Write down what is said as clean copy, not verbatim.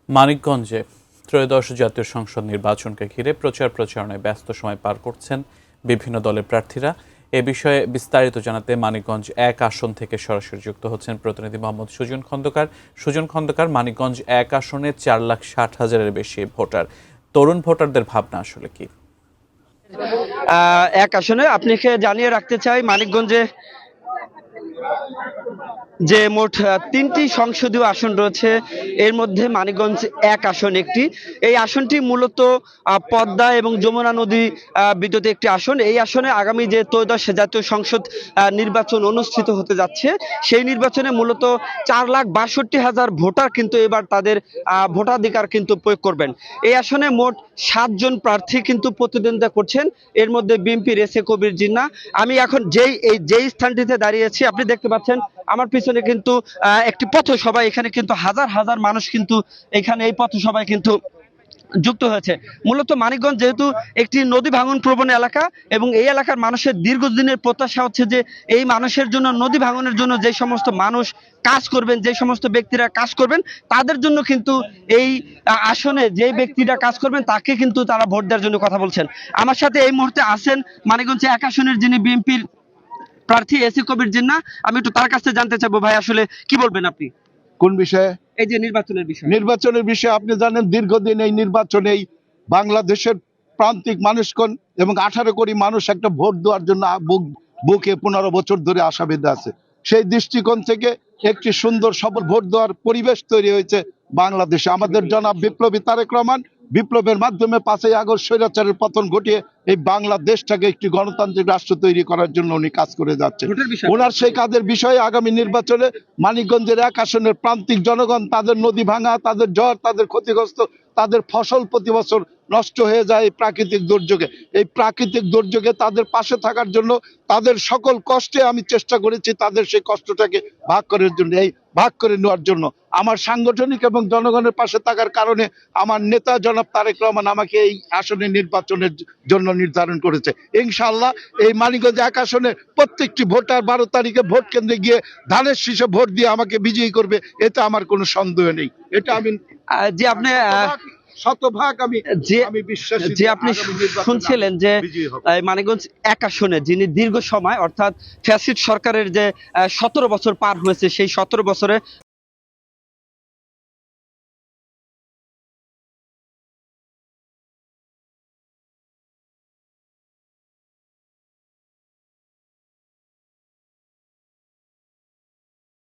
মানিকগঞ্জে ত্রয়োদশ জাতীয় সংসদ নির্বাচনকে ঘিরে প্রচারণায় ব্যস্ত সময় পার করছেন বিভিন্ন দলের প্রার্থীরা। এ বিষয়ে বিস্তারিত জানাতে মানিকগঞ্জ ১ আসন থেকে সরাসরি যুক্ত হচ্ছেন প্রতিনিধি মোহাম্মদ সুজন খন্দকার। সুজন খন্দকার, মানিকগঞ্জ ১ আসনে ৪,৬০,০০০-এর বেশি ভোটার। তরুণ ভোটারদের ভাবনা আসলে কি? ১ আসনে আপনাকে জানিয়ে রাখতে চাই, মানিকগঞ্জে যে মোট ৩টি সংসদীয় আসন রয়েছে, এর মধ্যে মানিকগঞ্জ ১ আসন একটি। এই আসনটি মূলত পদ্মা এবং যমুনা নদী বিদ্যুৎ একটি আসন। এই আসনে আগামী যে ত্রয়োদশ জাতীয় সংসদ নির্বাচন অনুষ্ঠিত হতে যাচ্ছে, সেই নির্বাচনে মূলত ৪,৬২,০০০ ভোটার কিন্তু এবার তাদের ভোটাধিকার কিন্তু প্রয়োগ করবেন। এই আসনে মোট ৭ জন প্রার্থী কিন্তু প্রতিদ্বন্দ্বিতা করছেন, এর মধ্যে বিএনপির এস এ কবির জিন্নাহ। আমি এখন যেই স্থানটিতে দাঁড়িয়েছি, আপনি দেখতে পাচ্ছেন আমার পিছনে কিন্তু একটি পথসভা। এখানে কিন্তু হাজার হাজার মানুষ কিন্তু এখানে এই পথসভায় কিন্তু যুক্ত হয়েছে। মূলত মানিকগঞ্জ যেহেতু একটি নদী ভাঙন প্রবণ এলাকা, এবং এই এলাকার মানুষের দীর্ঘদিনের প্রত্যাশা হচ্ছে যে এই মানুষের জন্য, নদী ভাঙনের জন্য যে সমস্ত মানুষ কাজ করবেন, যে সমস্ত ব্যক্তিরা কাজ করবেন, তাদের জন্য কিন্তু এই আসনে যে ব্যক্তিরা কাজ করবেন তাকে কিন্তু তারা ভোট দেওয়ার জন্য কথা বলছেন। আমার সাথে এই মুহূর্তে আছেন মানিকগঞ্জ ১ আসনের যিনি বিএনপির প্রার্থী এস এ কবির জিন্নাহ। আমি একটু তার কাছে জানতে চাইবো, ভাই আসলে কি বলবেন আপনি কোন বিষয়ে? এই যে নির্বাচনের বিষয়ে। নির্বাচনের বিষয়ে আপনি জানেন, দীর্ঘদিন এই নির্বাচনেই বাংলাদেশের প্রান্তিক মানুষগণ এবং 18 কোটি মানুষ একটা ভোট দেওয়ার জন্য বুকে 15 বছর ধরে আশা বেঁধে আছে। সেই দৃষ্টিকোণ থেকে একটি সুন্দর সবল ভোট দেওয়ার পরিবেশ তৈরি হয়েছে বাংলাদেশে। আমাদের জনাব বিপ্লবী তারেক রহমান বিপ্লবের মাধ্যমে 5ই আগস্ট স্বৈরাচারের পতন ঘটিয়ে এই বাংলাদেশটাকে একটি গণতান্ত্রিক রাষ্ট্র তৈরি করার জন্য উনি কাজ করে যাচ্ছেন। ওনার সেই কাজের বিষয়ে আগামী নির্বাচনে মানিকগঞ্জের 1 আসনের প্রান্তিক জনগণ, তাদের নদী ভাঙা, তাদের ঝড়, তাদের ক্ষতিগ্রস্ত, তাদের ফসল প্রতি বছর নষ্ট হয়ে যায় এই প্রাকৃতিক দুর্যোগে। এই প্রাকৃতিক দুর্যোগে তাদের পাশে থাকার জন্য, তাদের সকল কষ্টে আমি চেষ্টা করেছি তাদের সেই কষ্টটাকে ভাগ করার জন্য, এই ভাগ করে নেওয়ার জন্য। আমার সাংগঠনিক এবং জনগণের পাশে থাকার কারণে আমার নেতা জনাব তারেক রহমান আমাকে এই আসনে নির্বাচনের জন্য নির্ধারণ করেছে। ইনশাআল্লাহ এই মানিকগঞ্জ 1 আসনে প্রত্যেকটি ভোটার 12 তারিখে ভোট কেন্দ্রে গিয়ে ধানের শীষে ভোট দিয়ে আমাকে বিজয়ী করবে, এতে আমার কোনো সন্দেহ নেই। এটা আমি যে আপনি শতভাগ আমি বিশ্বাসী যে আপনি শুনছিলেন যে মানিকগঞ্জ 1 আসনে যিনি দীর্ঘ সময়, অর্থাৎ ফ্যাসিস্ট সরকারের যে 17 বছর পার হয়েছে, সেই 17 বছরে